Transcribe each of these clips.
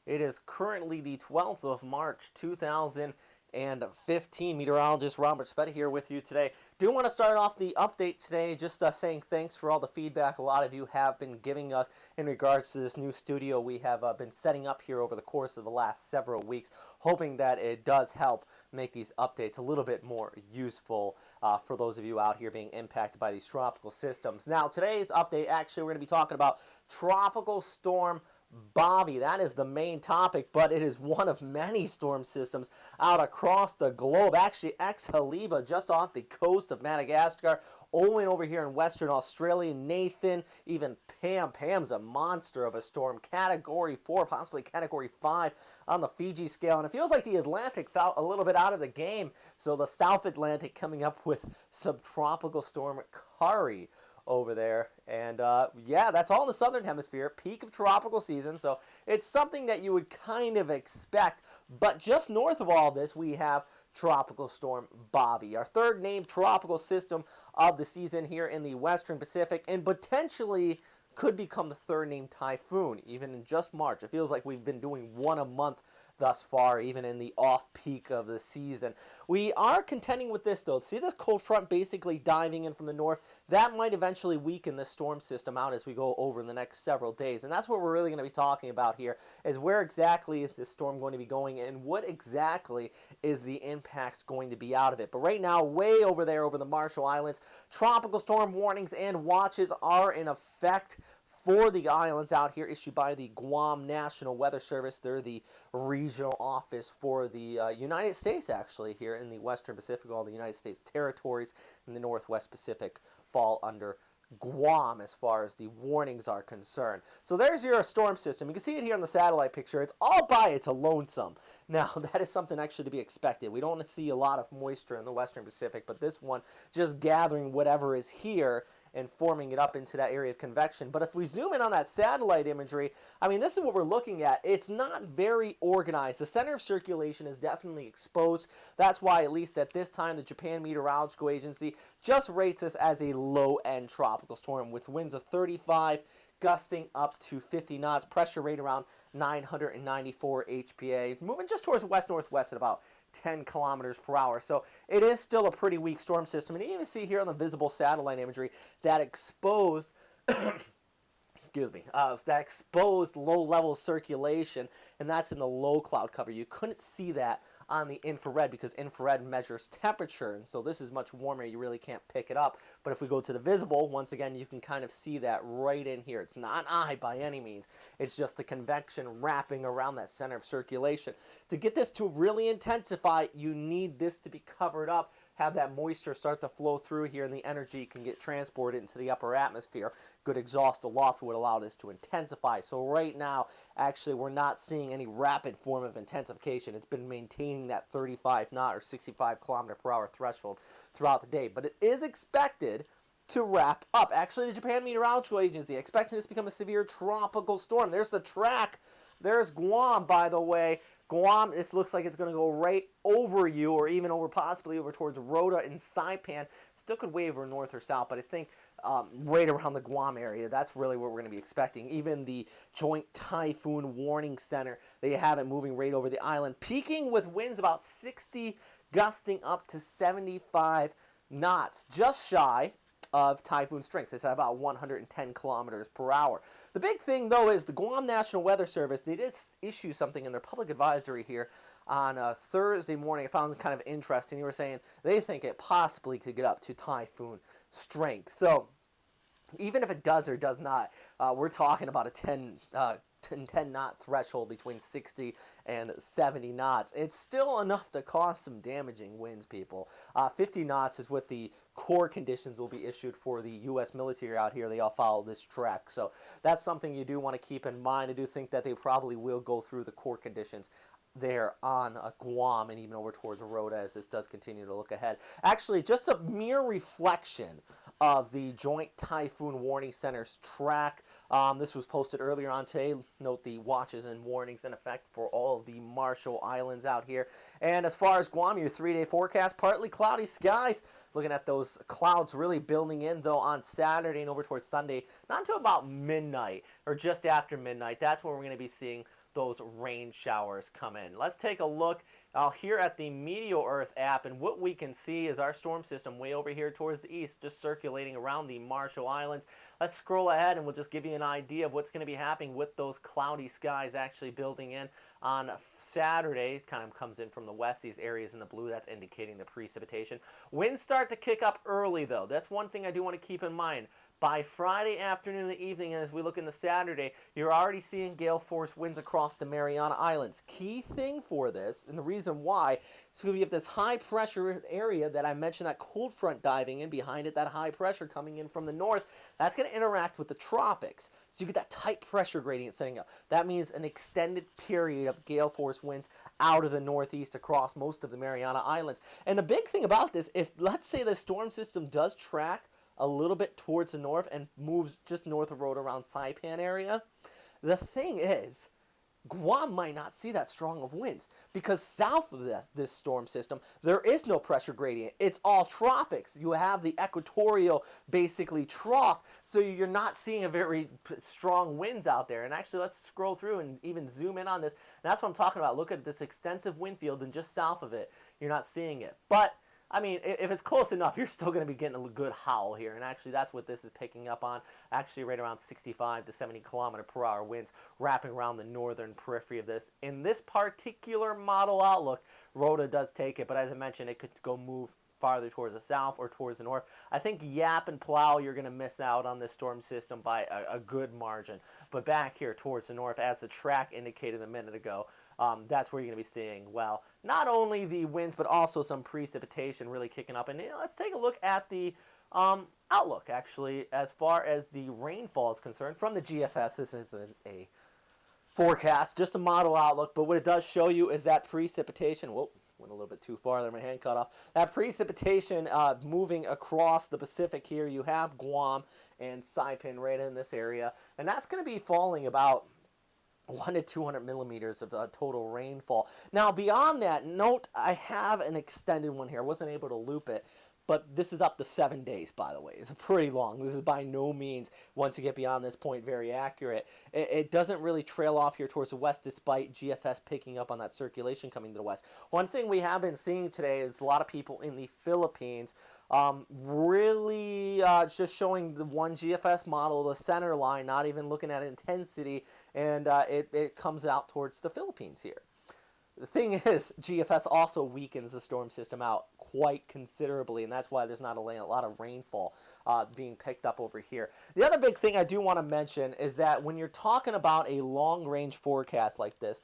It is currently the 12th of March, 2015. Meteorologist Robert Spetta here with you today. Do want to start off the update today just saying thanks for all the feedback a lot of you have been giving us in regards to this new studio we have been setting up here over the course of the last several weeks, hoping that it does help make these updates a little bit more useful for those of you out here being impacted by these tropical systems. Now, today's update, actually, we're going to be talking about Tropical Storm Bavi. That is the main topic, but it is one of many storm systems out across the globe. Actually, Haliba, just off the coast of Madagascar, Owen over here in Western Australia, Nathan, even Pam. Pam's a monster of a storm. Category 4, possibly Category 5 on the Fiji scale. And it feels like the Atlantic fell a little bit out of the game. So the South Atlantic coming up with subtropical storm Kari over there. And yeah, that's all in the southern hemisphere, peak of tropical season, so it's something that you would kind of expect. But just north of all this, we have Tropical Storm Bavi, our third named tropical system of the season here in the Western Pacific, and potentially could become the third named typhoon even in just March. It feels like we've been doing one a month thus far, even in the off-peak of the season. We are contending with this, though. See this cold front basically diving in from the north? That might eventually weaken the storm system out as we go over in the next several days. And that's what we're really going to be talking about here, is where exactly is this storm going to be going and what exactly is the impacts going to be out of it. But right now, way over there over the Marshall Islands, tropical storm warnings and watches are in effect for the islands out here, issued by the Guam National Weather Service. They're the regional office for the United States, actually, here in the Western Pacific. All the United States territories in the Northwest Pacific fall under Guam as far as the warnings are concerned. So there's your storm system. You can see it here on the satellite picture. It's all by its lonesome. Now, that is something actually to be expected. We don't want to see a lot of moisture in the Western Pacific, but this one just gathering whatever is here and forming it up into that area of convection. But if we zoom in on that satellite imagery, I mean, this is what we're looking at. It's not very organized. The center of circulation is definitely exposed. That's why, at least at this time, the Japan Meteorological Agency just rates this as a low-end tropical storm with winds of 35, gusting up to 50 knots, pressure rate around 994 HPA, moving just towards west-northwest at about 10 kilometers per hour. So it is still a pretty weak storm system. And you even see here on the visible satellite imagery that exposed excuse me, that exposed low-level circulation, and that's in the low cloud cover. You couldn't see that on the infrared because infrared measures temperature, and so this is much warmer. You really can't pick it up. But if we go to the visible, once again, you can kind of see that right in here. It's not eye by any means. It's just the convection wrapping around that center of circulation. To get this to really intensify, you need this to be covered up, have that moisture start to flow through here, and the energy can get transported into the upper atmosphere. Good exhaust aloft would allow this to intensify. So right now, actually, we're not seeing any rapid form of intensification. It's been maintaining that 35 knot or 65 kilometer per hour threshold throughout the day. But it is expected to wrap up. Actually, the Japan Meteorological Agency expecting this to become a severe tropical storm. There's the track. There's Guam, by the way. Guam, this looks like it's going to go right over you, or even over, possibly over towards Rota and Saipan. Still could waver north or south, but I think right around the Guam area, that's really what we're going to be expecting. Even the Joint Typhoon Warning Center, they have it moving right over the island, peaking with winds about 60, gusting up to 75 knots, just shy of typhoon strength. It's at about 110 kilometers per hour. The big thing, though, is the Guam National Weather Service, they did issue something in their public advisory here on Thursday morning. I found it kind of interesting. They were saying they think it possibly could get up to typhoon strength. So even if it does or does not, we're talking about a 10 knot threshold between 60 and 70 knots. It's still enough to cause some damaging winds, people. 50 knots is what the core conditions will be issued for the U.S. military out here. They all follow this track. So that's something you do want to keep in mind. I do think that they probably will go through the core conditions there on Guam and even over towards Rota as this does continue to look ahead. Actually, just a mere reflection of the Joint Typhoon Warning Center's track. This was posted earlier on today. Note the watches and warnings in effect for all of the Marshall Islands out here. And as far as Guam, your 3-day forecast, partly cloudy skies. Looking at those clouds really building in, though, on Saturday and over towards Sunday. Not until about midnight or just after midnight. That's when we're going to be seeing those rain showers come in. Let's take a look here at the Meteor Earth app, and what we can see is our storm system way over here towards the east, just circulating around the Marshall Islands. Let's scroll ahead and we'll just give you an idea of what's going to be happening with those cloudy skies actually building in on Saturday. It kind of comes in from the west, these areas in the blue, that's indicating the precipitation. Winds start to kick up early though. That's one thing I do want to keep in mind. By Friday afternoon and evening, and as we look into Saturday, you're already seeing gale force winds across the Mariana Islands. Key thing for this, and the reason why, is because you have this high pressure area that I mentioned, that cold front diving in behind it, that high pressure coming in from the north, that's going to interact with the tropics. So you get that tight pressure gradient setting up. That means an extended period of gale force winds out of the northeast across most of the Mariana Islands. And the big thing about this, if let's say the storm system does track a little bit towards the north and moves just north of road around Saipan area, the thing is, Guam might not see that strong of winds because south of this storm system, there is no pressure gradient. It's all tropics. You have the equatorial, basically, trough, so you're not seeing a very strong winds out there. And actually, let's scroll through and even zoom in on this. And that's what I'm talking about. Look at this extensive wind field, and just south of it, you're not seeing it. But I mean, if it's close enough, you're still going to be getting a good howl here. And actually, that's what this is picking up on. Actually, right around 65 to 70 kilometer per hour winds wrapping around the northern periphery of this. In this particular model outlook, Rhoda does take it. But as I mentioned, it could go move farther towards the south or towards the north. I think Yap and Plow, you're going to miss out on this storm system by a good margin. But back here towards the north, as the track indicated a minute ago, that's where you're going to be seeing, well, not only the winds, but also some precipitation really kicking up. And let's take a look at the outlook, actually, as far as the rainfall is concerned from the GFS. This is a forecast, just a model outlook, but what it does show you is that precipitation, whoa, went a little bit too far there, my hand cut off. That precipitation moving across the Pacific here. You have Guam and Saipan right in this area, and that's going to be falling about 1 to 200 millimeters of total rainfall. Now, beyond that, note I have an extended one here. I wasn't able to loop it, but this is up to 7 days, by the way. It's pretty long. This is by no means, once you get beyond this point, very accurate. It doesn't really trail off here towards the west, despite GFS picking up on that circulation coming to the west. One thing we have been seeing today is a lot of people in the Philippines really just showing the one GFS model, the center line, not even looking at intensity, and it comes out towards the Philippines here. The thing is, GFS also weakens the storm system out quite considerably, and that's why there's not a lot of rainfall being picked up over here. The other big thing I do want to mention is that when you're talking about a long-range forecast like this,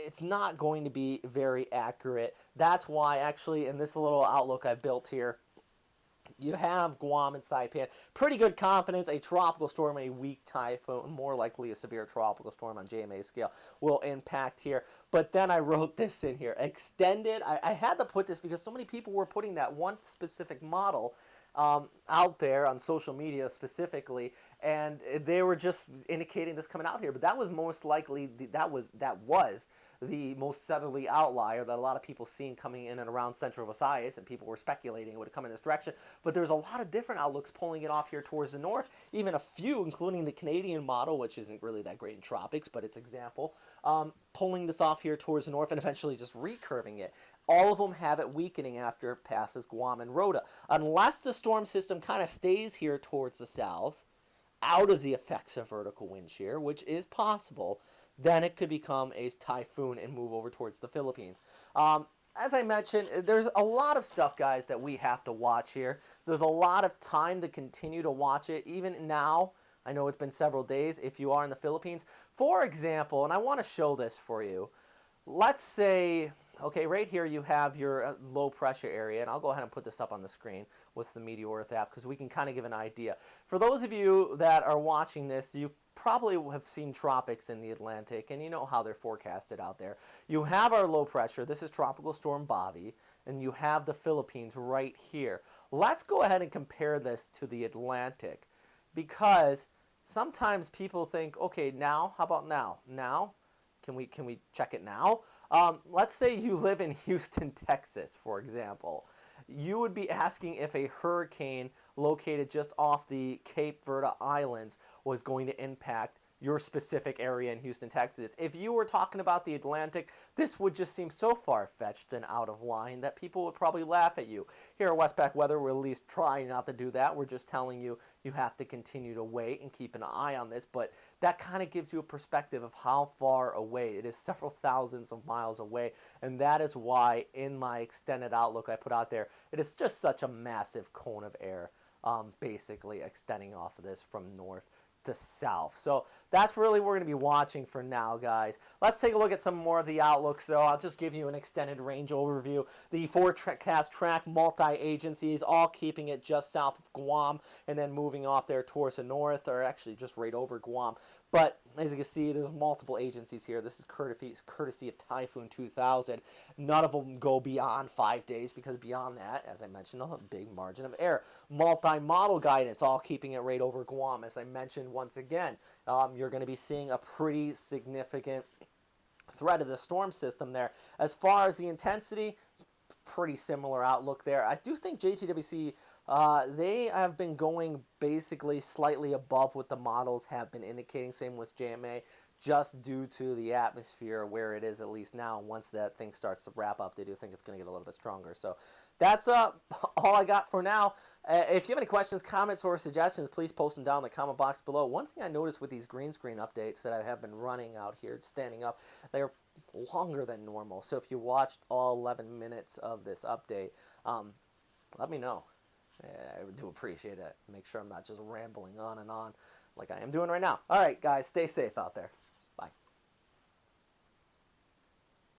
it's not going to be very accurate. That's why, actually, in this little outlook I built here, you have Guam and Saipan. Pretty good confidence. A tropical storm, a weak typhoon, more likely a severe tropical storm on JMA scale, will impact here. But then I wrote this in here. Extended. I had to put this because so many people were putting that one specific model out there on social media specifically, and they were just indicating this coming out here. But that was most likely, that was the most southerly outlier that a lot of people seen coming in and around Central Visayas, and people were speculating it would come in this direction. But there's a lot of different outlooks pulling it off here towards the north, even a few, including the Canadian model, which isn't really that great in tropics, but it's example, pulling this off here towards the north and eventually just recurving it. All of them have it weakening after it passes Guam and Rota. Unless the storm system kind of stays here towards the south, out of the effects of vertical wind shear, which is possible, then it could become a typhoon and move over towards the Philippines. As I mentioned, there's a lot of stuff, guys, that we have to watch here. There's a lot of time to continue to watch it. Even now, I know it's been several days if you are in the Philippines. For example, and I want to show this for you. Let's say, okay, right here you have your low pressure area, and I'll go ahead and put this up on the screen with the Meteor Earth app because we can kind of give an idea. For those of you that are watching this, you probably have seen tropics in the Atlantic, and you know how they're forecasted out there. You have our low pressure. This is Tropical Storm Bavi, and you have the Philippines right here. Let's go ahead and compare this to the Atlantic, because sometimes people think, okay, now, how about now? Now? Can we check it now? Let's say you live in Houston, Texas, for example. You would be asking if a hurricane located just off the Cape Verde Islands was going to impact your specific area in Houston, Texas. If you were talking about the Atlantic, this would just seem so far-fetched and out of line that people would probably laugh at you. Here at Westpac Weather, we're at least trying not to do that. We're just telling you you have to continue to wait and keep an eye on this, but that kind of gives you a perspective of how far away. It is several thousands of miles away, and that is why in my extended outlook I put out there, it is just such a massive cone of air, basically extending off of this from north to south. So that's really what we're going to be watching for now, guys. Let's take a look at some more of the outlook. So I'll just give you an extended range overview. The forecast track multi-agencies, all keeping it just south of Guam and then moving off there towards the north, or actually just right over Guam. But as you can see, there's multiple agencies here. This is courtesy of Typhoon 2000. None of them go beyond 5 days because beyond that, as I mentioned, a big margin of error. Multi-model guidance, all keeping it right over Guam. As I mentioned once again, you're going to be seeing a pretty significant threat of the storm system there. As far as the intensity, pretty similar outlook there. I do think JTWC, they have been going basically slightly above what the models have been indicating. Same with JMA, just due to the atmosphere where it is at least now. Once that thing starts to wrap up, they do think it's going to get a little bit stronger. So that's all I got for now. If you have any questions, comments, or suggestions, please post them down in the comment box below. One thing I noticed with these green screen updates that I have been running out here, standing up, they're longer than normal. So if you watched all 11 minutes of this update, let me know. I do appreciate it. Make sure I'm not just rambling on and on like I am doing right now. All right, guys, stay safe out there.